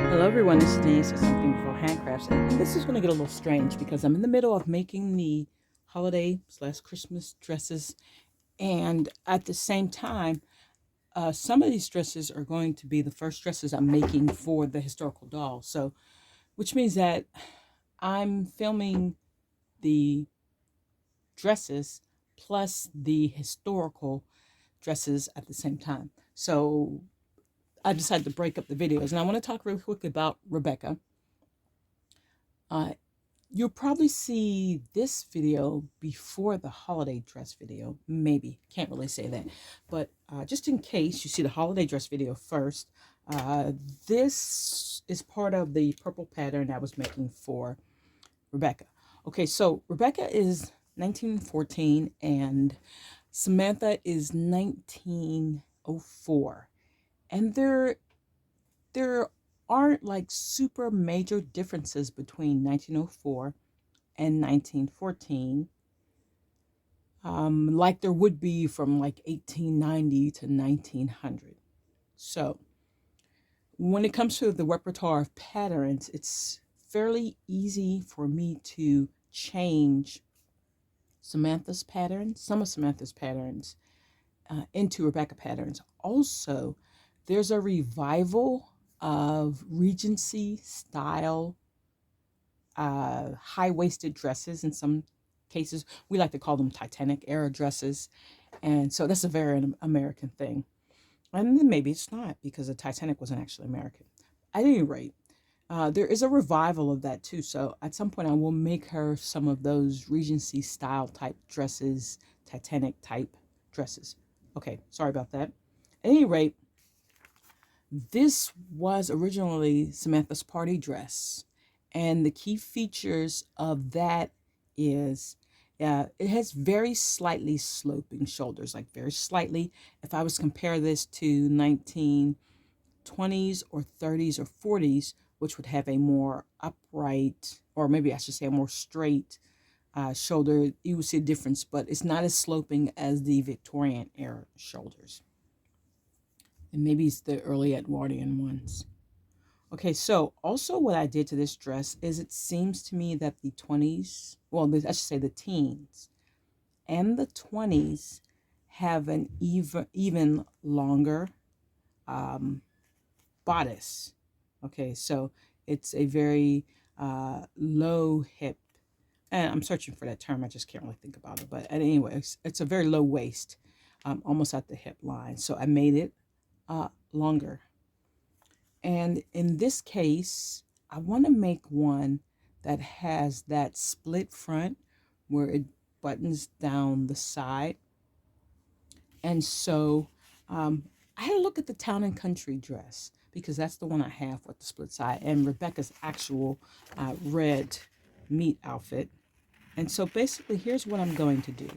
Hello everyone, this is Denise at Something for Handcrafts, and this is going to get a little strange because I'm in the middle of making the holiday slash Christmas dresses, and at the same time, some of these dresses are going to be the first dresses I'm making for the historical doll. So, which means that I'm filming the dresses plus the historical dresses at the same time. So I decided to break up the videos, and I want to talk real quick about Rebecca. Uh, You'll probably see this video before the holiday dress video. Maybe. Can't really say that. But just in case you see the holiday dress video first, uh, this is part of the purple pattern I was making for Rebecca. Okay, so Rebecca is 1914 and Samantha is 1904. And there aren't like super major differences between 1904 and 1914, like there would be from like 1890 to 1900. So when it comes to the repertoire of patterns, it's fairly easy for me to change Samantha's patterns, some of Samantha's patterns, into Rebecca patterns. Also, there's a revival of Regency style high-waisted dresses. In some cases we like to call them Titanic era dresses, and so that's a very American thing. And then maybe it's not, because the Titanic wasn't actually American. At any rate, there is a revival of that too, so at some point I will make her some of those Regency style type dresses, Titanic type dresses. Okay, sorry about that. At any rate, this was originally Samantha's party dress, and the key features of that is it has very slightly sloping shoulders, like very slightly. If I was to compare this to 1920s or 30s or 40s, which would have a more upright, or maybe I should say a more straight shoulder, you would see a difference, but it's not as sloping as the Victorian era shoulders. And maybe it's the early Edwardian ones. Okay, so also what I did to this dress is it seems to me that the 20s, well, I should say the teens and the 20s have an even longer um, bodice. Okay, so it's a very low hip, and I'm searching for that term. I just can't really think about it. But anyway, it's a very low waist, almost at the hip line. So I made it longer. And in this case, I want to make one that has that split front where it buttons down the side. And so I had to look at the Town and Country dress because that's the one I have with the split side, and Rebecca's actual red meat outfit. And so basically, here's what I'm going to do.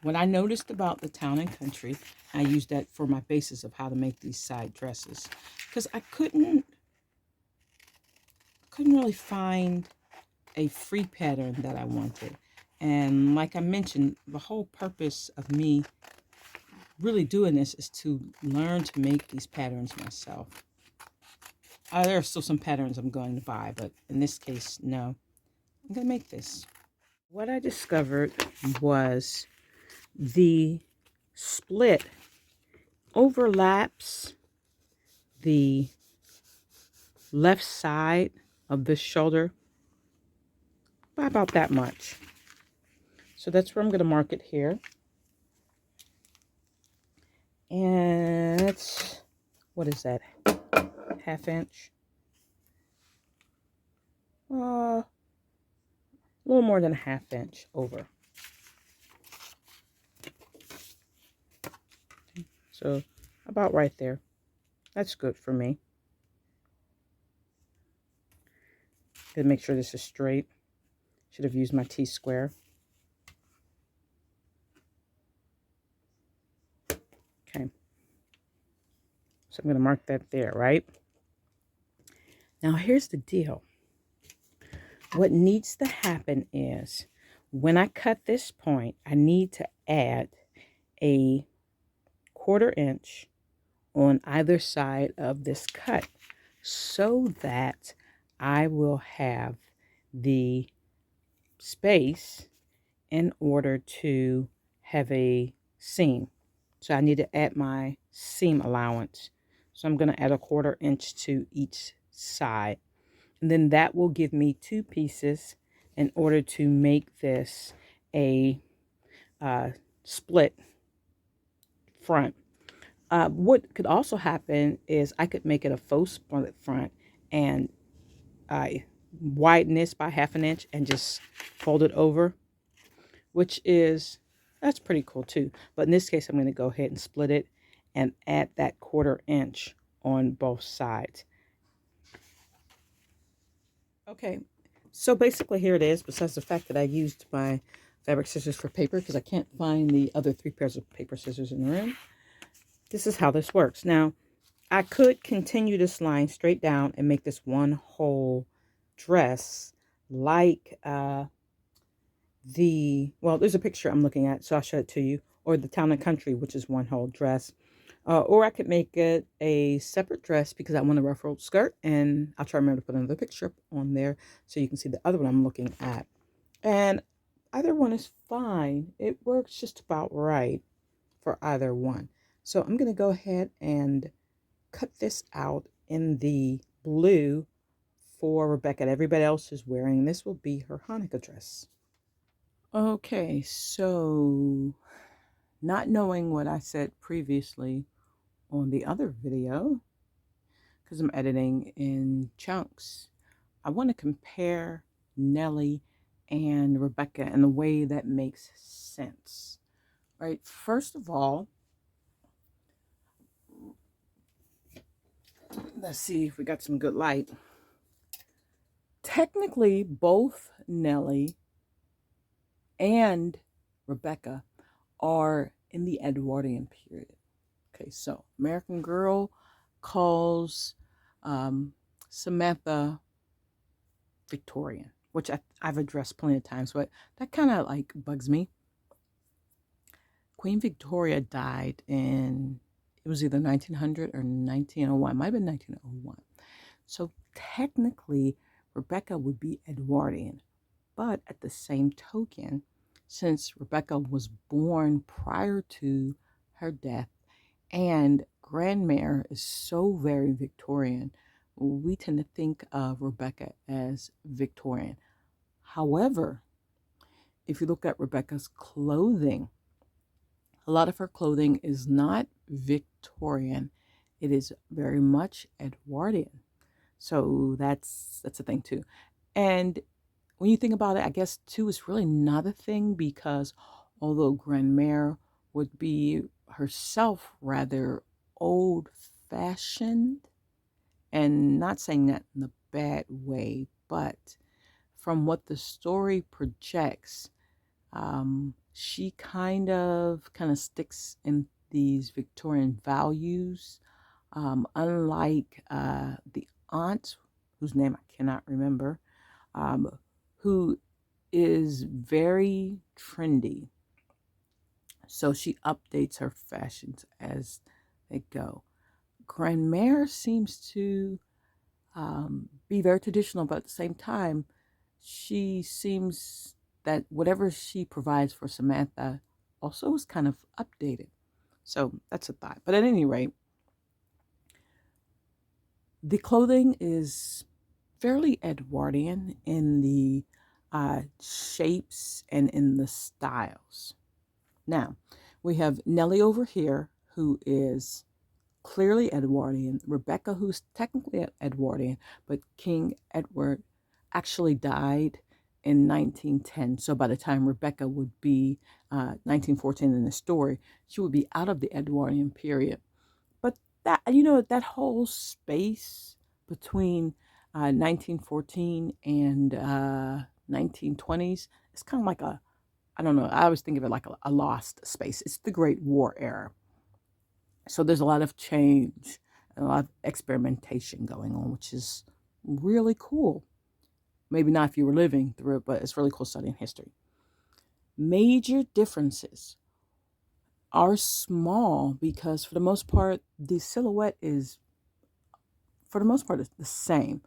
What I noticed about the Town and Country, I used that for my basis of how to make these side dresses, because I couldn't really find a free pattern that I wanted. And like I mentioned, the whole purpose of me really doing this is to learn to make these patterns myself. There are still some patterns I'm going to buy, but in this case, no. I'm going to make this. What I discovered was the split overlaps the left side of this shoulder by about that much. So that's where I'm going to mark it here. And it's, what is that? Half inch? A little more than a half inch over. So about right there. That's good for me. Gotta make sure this is straight. Should have used my T-square. Okay. So I'm gonna mark that there, right? Now here's the deal. What needs to happen is when I cut this point, I need to add a 1/4 inch on either side of this cut so that I will have the space in order to have a seam. So I need to add my seam allowance. So I'm going to add a 1/4 inch to each side. And then that will give me 2 pieces in order to make this a split front. What could also happen is I could make it a faux split front and widen this by 1/2 inch and just fold it over, that's pretty cool too. But in this case, I'm going to go ahead and split it and add that 1/4 inch on both sides. Okay, so basically here it is, besides the fact that I used my fabric scissors for paper because I can't find the other 3 pairs of paper scissors in the room. This is how this works. Now, I could continue this line straight down and make this one whole dress like there's a picture I'm looking at, so I'll show it to you, or the Town and Country, which is one whole dress. Or I could make it a separate dress because I want a ruffled skirt, and I'll try to remember to put another picture on there so you can see the other one I'm looking at. And either one is fine. It works just about right for either one. So I'm going to go ahead and cut this out in the blue for Rebecca. Everybody else is wearing. This will be her Hanukkah dress. Okay, so not knowing what I said previously on the other video, because I'm editing in chunks, I want to compare Nellie and Rebecca in a way that makes sense. Right, first of all, let's see if we got some good light. Technically, both Nellie and Rebecca are in the Edwardian period. Okay, so American Girl calls Samantha Victorian, which I've addressed plenty of times, but that kind of like bugs me. Queen Victoria died it was either 1900 or 1901. It might have been 1901. So technically, Rebecca would be Edwardian. But at the same token, since Rebecca was born prior to her death and Grandmere is so very Victorian, we tend to think of Rebecca as Victorian. However, if you look at Rebecca's clothing, a lot of her clothing is not Victorian. It is very much Edwardian. So that's a thing too. And when you think about it, I guess too, it's really not a thing because although Grandmere would be herself rather old-fashioned, and not saying that in a bad way, but from what the story projects, she kind of sticks in these Victorian values, unlike the aunt, whose name I cannot remember, who is very trendy. So she updates her fashions as they go. Grandmere seems to be very traditional, but at the same time, she seems that whatever she provides for Samantha also is kind of updated. So that's a thought. But at any rate, the clothing is fairly Edwardian in the shapes and in the styles. Now, we have Nellie over here, who is clearly Edwardian. Rebecca, who's technically Edwardian, but King Edward actually died in 1910. So by the time Rebecca would be 1914 in the story, she would be out of the Edwardian period. But that whole space between 1914 and 1920s, it's kind of like I don't know, I always think of it like a lost space. It's the Great War era. So there's a lot of change and a lot of experimentation going on, which is really cool. Maybe not if you were living through it, but it's really cool studying history. Major differences are small because for the most part, the silhouette is, for the most part, it's the same.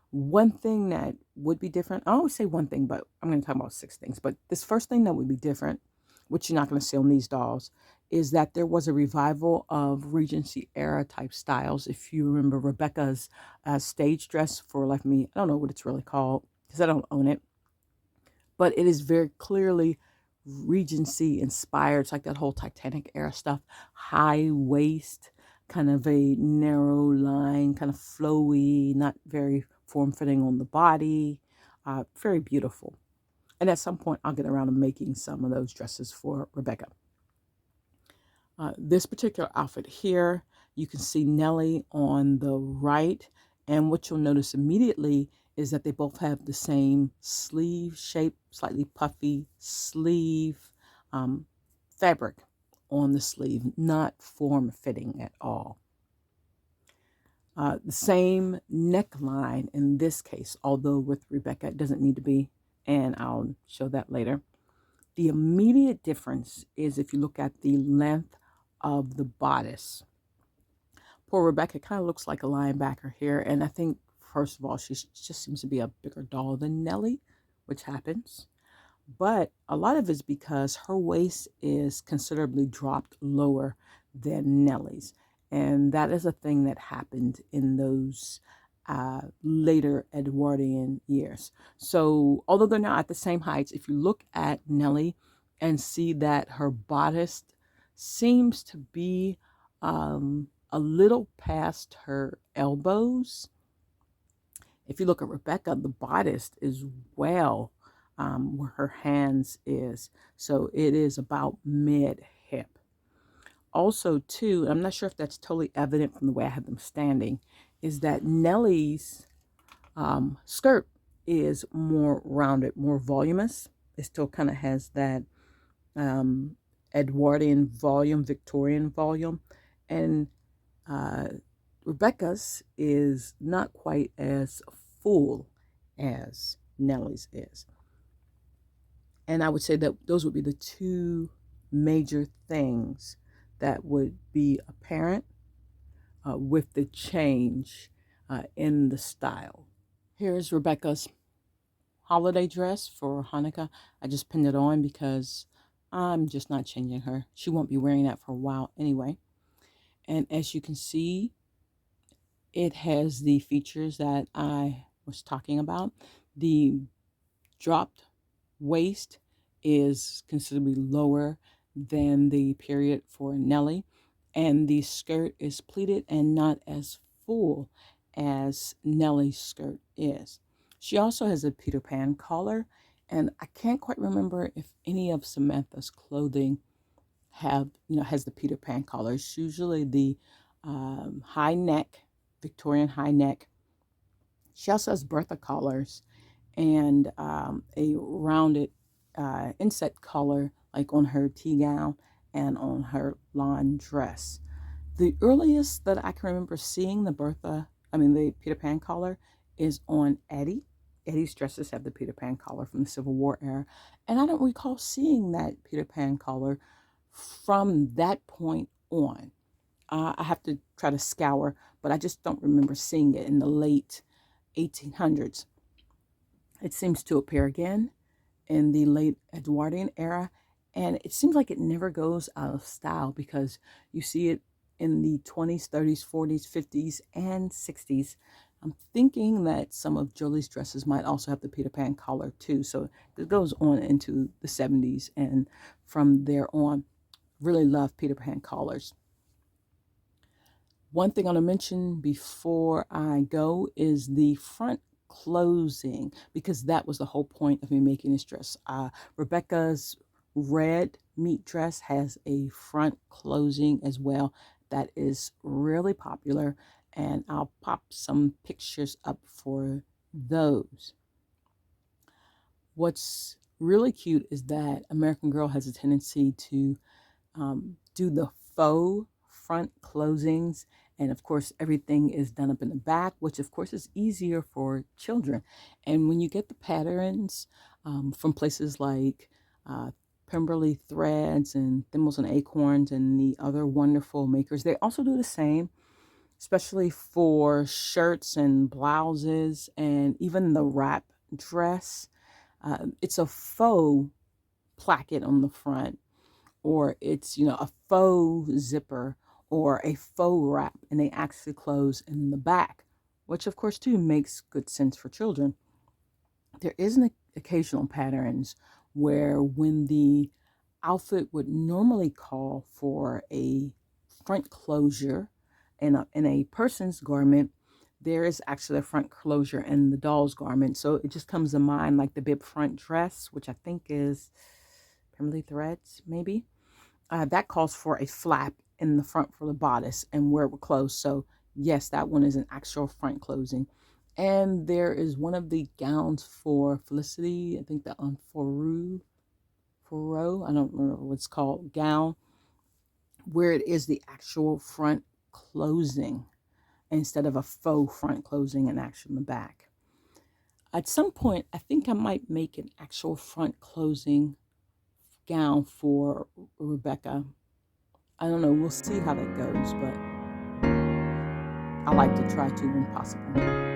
One thing that would be different, I always say one thing, but I'm going to talk about 6 things. But this first thing that would be different, which you're not going to see on these dolls, is that there was a revival of Regency era type styles. If you remember Rebecca's stage dress for Life of Me, I don't know what it's really called because I don't own it, but it is very clearly Regency inspired. It's like that whole Titanic era stuff, high waist, kind of a narrow line, kind of flowy, not very form fitting on the body. Very beautiful. And at some point, I'll get around to making some of those dresses for Rebecca. This particular outfit here, you can see Nellie on the right. And what you'll notice immediately is that they both have the same sleeve shape, slightly puffy sleeve fabric on the sleeve, not form-fitting at all. The same neckline in this case, although with Rebecca it doesn't need to be, and I'll show that later. The immediate difference is if you look at the length of the bodice. Poor Rebecca kind of looks like a linebacker here, and I think, first of all, she just seems to be a bigger doll than Nellie, which happens. But a lot of it's because her waist is considerably dropped lower than Nellie's. And that is a thing that happened in those later Edwardian years. So although they're not at the same heights, if you look at Nellie and see that her bodice seems to be a little past her elbows. If you look at Rebecca, the bodice is well where her hands is. So it is about mid-hip. Also, too, I'm not sure if that's totally evident from the way I have them standing, is that Nellie's skirt is more rounded, more voluminous. It still kind of has that Edwardian volume, Victorian volume. And Rebecca's is not quite as full as Nellie's is. And I would say that those would be the two major things that would be apparent with the change in the style. Here's Rebecca's holiday dress for Hanukkah. I just pinned it on because I'm just not changing her. She won't be wearing that for a while anyway. And as you can see, it has the features that I was talking about. The dropped waist is considerably lower than the period for Nellie, and the skirt is pleated and not as full as Nellie's skirt is. She also has a Peter Pan collar, and I can't quite remember if any of Samantha's clothing has the Peter Pan collar. It's usually the high neck, Victorian high neck. She also has Bertha collars and a rounded inset collar like on her tea gown and on her lawn dress. The earliest that I can remember seeing the Peter Pan collar is on Eddie. Eddie's dresses have the Peter Pan collar from the Civil War era. And I don't recall seeing that Peter Pan collar from that point on. I have to try to scour, but I just don't remember seeing it in the late 1800s. It seems to appear again in the late Edwardian era, and it seems like it never goes out of style because you see it in the 20s, 30s, 40s, 50s, and 60s. I'm thinking that some of Jolie's dresses might also have the Peter Pan collar too, so it goes on into the 70s, and from there on, really love Peter Pan collars. One thing I want to mention before I go is the front closing, because that was the whole point of me making this dress. Rebecca's red meat dress has a front closing as well that is really popular, and I'll pop some pictures up for those. What's really cute is that American Girl has a tendency to do the faux front closings, and of course everything is done up in the back, which of course is easier for children. And when you get the patterns from places like Pemberley Threads and Thimbles and Acorns and the other wonderful makers. They also do the same, especially for shirts and blouses and even the wrap dress. It's a faux placket on the front, or it's, a faux zipper or a faux wrap, and they actually close in the back, which of course too makes good sense for children. There is an occasional patterns where when the outfit would normally call for a front closure in a person's garment, there is actually a front closure in the doll's garment. So it just comes to mind like the bib front dress, which I think is Pemberley Threads, maybe. That calls for a flap in the front for the bodice and where it would close. So yes, that one is an actual front closing. And there is one of the gowns for Felicity, I think the Furo, I don't remember what it's called, gown, where it is the actual front closing instead of a faux front closing and actually in the back. At some point, I think I might make an actual front closing gown for Rebecca. I don't know, we'll see how that goes, but I like to try to when possible.